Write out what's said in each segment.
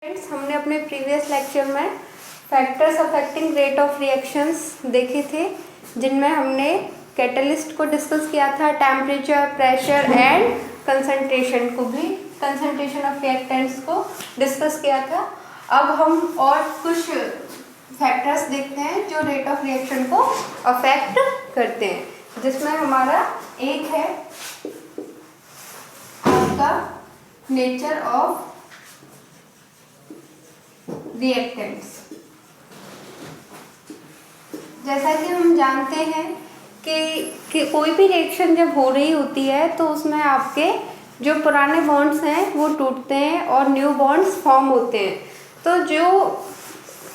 Friends, हमने अपने previous lecture में factors affecting rate of reactions देखे थे, जिनमें हमने कैटलिस्ट को डिस्कस किया था, टेम्परेचर, प्रेशर एंड कंसंट्रेशन को भी, कंसंट्रेशन ऑफ रिएक्टेंट्स को डिस्कस किया था। अब हम और कुछ फैक्टर्स देखते हैं जो रेट ऑफ रिएक्शन को अफेक्ट करते हैं, जिसमें हमारा एक है आपका नेचर ऑफ रिएक्टेंट्स। जैसा कि हम जानते हैं कि कोई भी रिएक्शन जब हो रही होती है तो उसमें आपके जो पुराने बॉन्ड्स हैं वो टूटते हैं और न्यू बॉन्ड्स फॉर्म होते हैं। तो जो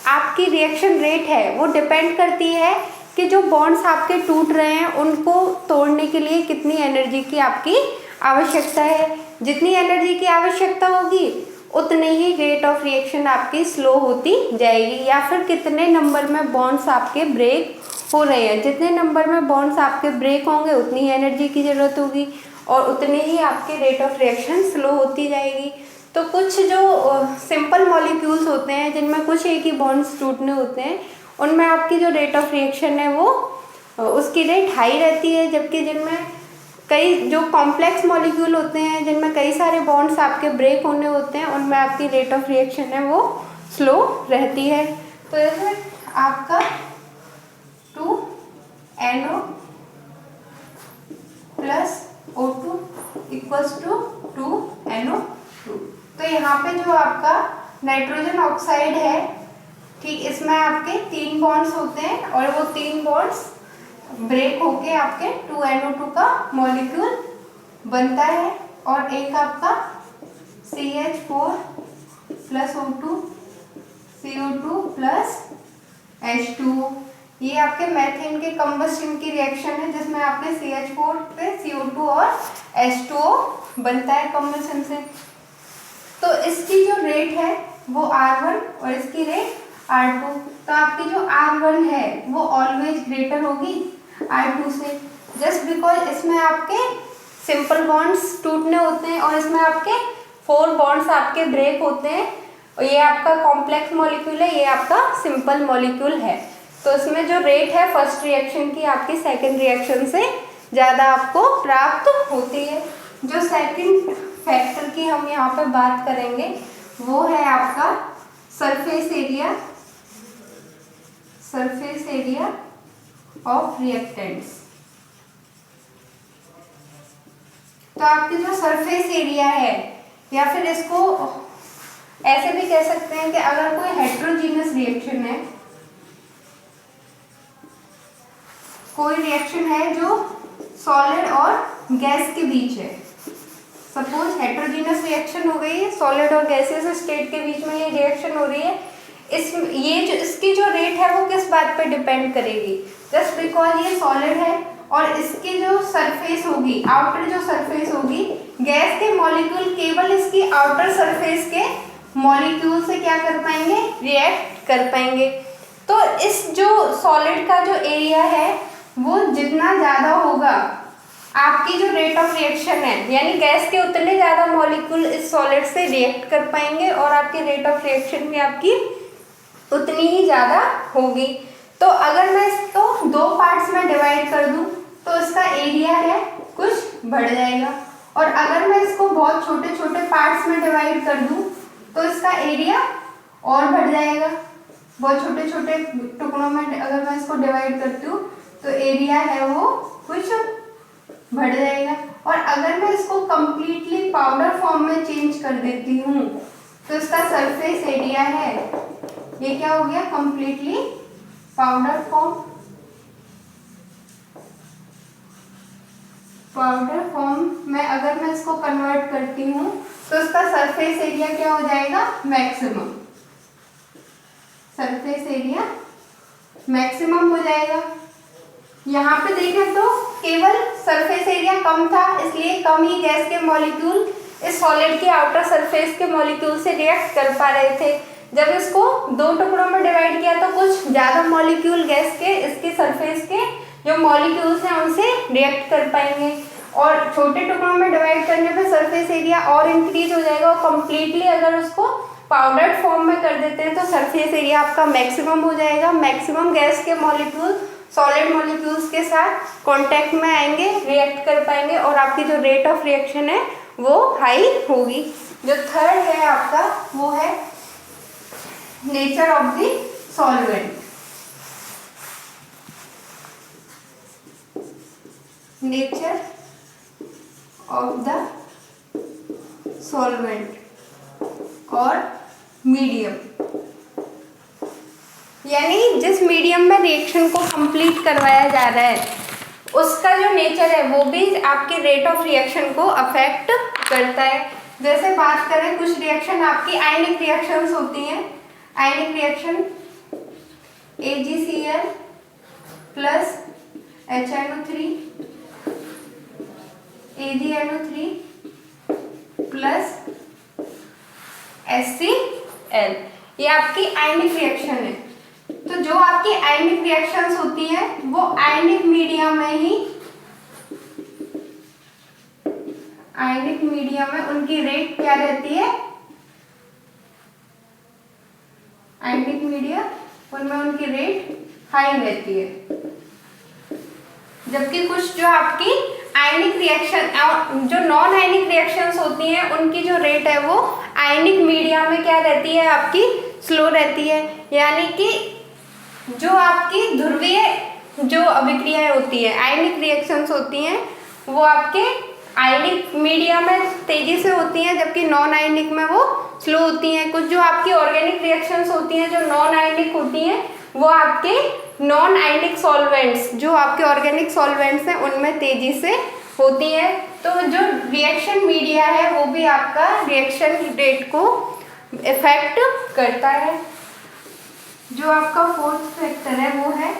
आपकी रिएक्शन रेट है वो डिपेंड करती है कि जो बॉन्ड्स आपके टूट रहे हैं उनको तोड़ने के लिए कितनी एनर्जी की आपकी आवश्यकता है। जितनी एनर्जी की आवश्यकता होगी उतनी ही रेट ऑफ रिएक्शन आपकी स्लो होती जाएगी, या फिर कितने नंबर में बॉन्ड्स आपके ब्रेक हो रहे हैं, जितने नंबर में बॉन्ड्स आपके ब्रेक होंगे उतनी ही एनर्जी की ज़रूरत होगी और उतनी ही आपकी रेट ऑफ रिएक्शन स्लो होती जाएगी। तो कुछ जो सिंपल मॉलिक्यूल्स होते हैं जिनमें कुछ एक ही बॉन्ड्स टूटने होते हैं, उनमें आपकी जो रेट ऑफ रिएक्शन है वो उसकी रेट हाई रहती है, जबकि जिनमें कई जो कॉम्प्लेक्स मॉलिक्यूल होते हैं जिनमें कई सारे बॉन्ड्स आपके ब्रेक होने होते हैं, उनमें आपकी रेट ऑफ रिएक्शन है वो स्लो रहती है। तो जैसे आपका 2NO plus O2 equals to 2NO2। तो यहाँ पे जो आपका नाइट्रोजन ऑक्साइड है, ठीक, इसमें आपके 3 बॉन्ड्स होते हैं और वो 3 बॉन्ड्स ब्रेक होके आपके 2NO2 का मॉलिक्यूल बनता है और एक आपका CH4 plus O2 CO2 plus H2O। ये आपके मेथेन के कंबस्शन की रिएक्शन है जिसमें आपके CH4 पे CO2 और H2O बनता है कंबस्शन से। तो इसकी जो रेट है वो R1 और इसकी रेट R2। तो आपकी जो R1 है वो ऑलवेज ग्रेटर होगी R2 से, जस्ट बिकॉज इसमें आपके सिंपल बॉन्ड्स टूटने होते हैं और इसमें आपके 4 बॉन्ड्स आपके ब्रेक होते हैं और ये आपका कॉम्प्लेक्स मॉलिक्यूल है, ये आपका सिंपल मॉलिक्यूल है। तो इसमें जो रेट है फर्स्ट रिएक्शन की आपकी सेकंड रिएक्शन से ज़्यादा आपको प्राप्त होती है। जो सेकंड फैक्टर की हम यहाँ पे बात करेंगे वो है आपका सरफेस एरिया ऑफ रिएक्टेंट्स। तो आपकी जो सरफेस एरिया है, या फिर इसको ऐसे भी कह सकते हैं कि अगर कोई हेट्रोजीनियस रिएक्शन है, कोई रिएक्शन है जो सॉलिड और गैस के बीच है, सपोज हेट्रोजीनियस रिएक्शन हो गई है, सॉलिड और गैसियस स्टेट के बीच में ये रिएक्शन हो रही है, इसकी जो रेट है वो किस बात पे डिपेंड करेगी, जस्ट बिकॉज ये सॉलिड है और इसकी जो सरफेस होगी, आउटर जो सरफेस होगी, गैस के मॉलिक्यूल केवल इसकी आउटर सरफेस के मॉलिक्यूल से क्या कर पाएंगे, रिएक्ट कर पाएंगे। तो इस जो सॉलिड का जो एरिया है वो जितना ज़्यादा होगा आपकी जो रेट ऑफ रिएक्शन है, यानी गैस के उतने ज़्यादा मॉलिक्यूल इस सॉलिड से रिएक्ट कर पाएंगे और आपकी रेट ऑफ रिएक्शन भी आपकी उतनी ही ज़्यादा होगी। तो अगर मैं इसको 2 पार्ट्स में डिवाइड कर दूं तो इसका एरिया है कुछ बढ़ जाएगा, और अगर मैं इसको बहुत छोटे छोटे पार्ट्स में डिवाइड कर दूं तो इसका एरिया और बढ़ जाएगा। बहुत छोटे छोटे टुकड़ों में अगर मैं इसको डिवाइड करती हूँ तो एरिया है वो कुछ बढ़ जाएगा। और अगर मैं इसको कंप्लीटली पाउडर फॉर्म में चेंज कर देती हूँ तो इसका सरफेस एरिया है, ये क्या हो गया, कंप्लीटली पाउडर फॉर्म में अगर मैं इसको कन्वर्ट करती हूँ तो इसका सरफेस एरिया क्या हो जाएगा, मैक्सिमम, सरफेस एरिया मैक्सिमम हो जाएगा। यहाँ पे देखें तो केवल सरफेस एरिया कम था, इसलिए कम ही गैस के मॉलिक्यूल इस सॉलिड के आउटर सरफेस के मॉलिक्यूल से रिएक्ट कर पा रहे थे। जब इसको 2 टुकड़ों में डिवाइड किया तो कुछ ज़्यादा मॉलिक्यूल गैस के इसके सरफेस के जो मॉलिक्यूल्स हैं उनसे रिएक्ट कर पाएंगे, और छोटे टुकड़ों में डिवाइड करने पे सरफेस एरिया और इंक्रीज हो जाएगा और कम्प्लीटली अगर उसको पाउडर्ड फॉर्म में कर देते हैं तो सरफेस एरिया आपका मैक्सिमम हो जाएगा। मैक्सिमम गैस के मॉलिक्यूल सॉलिड मॉलिक्यूल्स के साथ कांटेक्ट में आएंगे, रिएक्ट कर पाएंगे और आपकी जो रेट ऑफ रिएक्शन है वो हाई होगी। जो थर्ड है आपका वो है nature of the solvent. Nature of the solvent और मीडियम, यानी जिस मीडियम में रिएक्शन को कंप्लीट करवाया जा रहा है उसका जो नेचर है वो भी आपके रेट ऑफ रिएक्शन को अफेक्ट करता है। जैसे बात करें कुछ रिएक्शन आपकी आयनिक रिएक्शंस होती हैं। Ionic reaction AgCl plus HNO3 AgNO3 plus HCl, ये आपकी आयनिक रिएक्शन है। तो जो आपकी आयनिक रिएक्शंस होती हैं वो आयनिक मीडिया में ही, आयनिक मीडिया में उनकी रेट क्या रहती है, आयनिक मीडिया उनमें उनकी रेट हाई रहती है। जबकि कुछ जो आपकी आयनिक रिएक्शन जो नॉन आयनिक रिएक्शंस होती हैं उनकी जो रेट है वो आयनिक मीडिया में क्या रहती है, आपकी स्लो रहती है। यानी कि जो आपकी ध्रुवीय जो अभिक्रियाएं होती है, आयनिक रिएक्शंस होती हैं, वो आपके आयनिक मीडिया में तेजी से होती हैं जबकि नॉन आयनिक में वो स्लो होती हैं। कुछ जो आपकी ऑर्गेनिक रिएक्शंस होती हैं जो नॉन आयनिक होती हैं वो आपके नॉन आयनिक सॉल्वेंट्स, जो आपके ऑर्गेनिक सॉल्वेंट्स हैं उनमें तेजी से होती हैं। तो जो रिएक्शन मीडिया है वो भी आपका रिएक्शन रेट को इफेक्ट करता है। जो आपका फोर्थ फैक्टर है वो है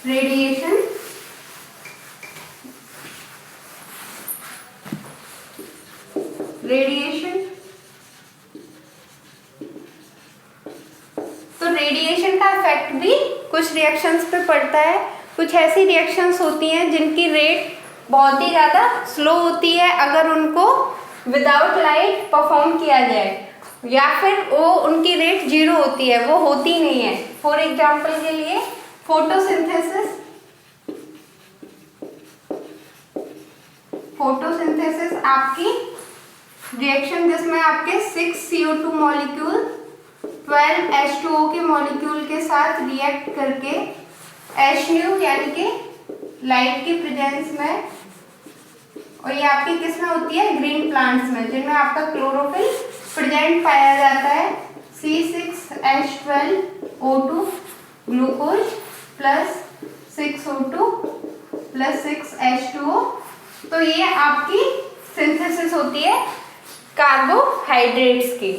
रेडिएशन। रेडिएशन, तो रेडिएशन का इफेक्ट भी कुछ रिएक्शंस पे पड़ता है। कुछ ऐसी रिएक्शंस होती हैं जिनकी रेट बहुत ही ज़्यादा स्लो होती है अगर उनको विदाउट लाइट परफॉर्म किया जाए, या फिर वो उनकी रेट 0 होती है, वो होती नहीं है। फॉर एग्जाम्पल के लिए फोटोसिंथेसिस, फोटोसिंथेसिस आपकी रिएक्शन जिसमें आपके 6 CO2 मॉलिक्यूल 12 H2O के मॉलिक्यूल के साथ रिएक्ट करके HNu यानी कि लाइट की प्रेजेंस में, और ये आपकी किस में होती है, ग्रीन प्लांट्स में, जिनमें आपका क्लोरोफिल प्रेजेंट पाया जाता है। C6H12O2 glucose plus 6O2 plus 6H2O। तो ये आपकी सिंथेसिस होती है कार्बोहाइड्रेट्स की।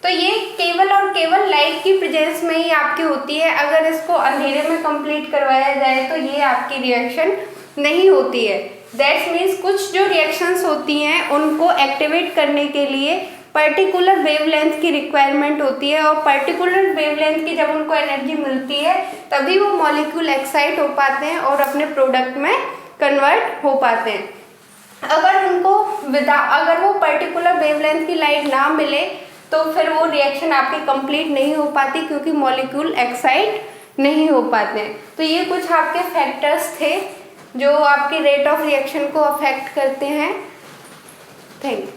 तो ये केवल और केवल लाइट की प्रेजेंस में ही आपकी होती है। अगर इसको अंधेरे में कंप्लीट करवाया जाए तो ये आपकी रिएक्शन नहीं होती है। दैट्स मीन्स कुछ जो रिएक्शंस होती हैं उनको एक्टिवेट करने के लिए पर्टिकुलर वेवलेंथ की रिक्वायरमेंट होती है, और पर्टिकुलर वेवलेंथ की जब उनको एनर्जी मिलती है तभी वो मॉलिक्यूल एक्साइट हो पाते हैं और अपने प्रोडक्ट में कन्वर्ट हो पाते हैं। अगर वो पर्टिकुलर वेवलेंथ की लाइट ना मिले तो फिर वो रिएक्शन आपकी कंप्लीट नहीं हो पाती, क्योंकि मॉलिक्यूल एक्साइट नहीं हो पाते हैं। तो ये कुछ आपके फैक्टर्स थे जो आपकी रेट ऑफ रिएक्शन को अफेक्ट करते हैं। Thank you.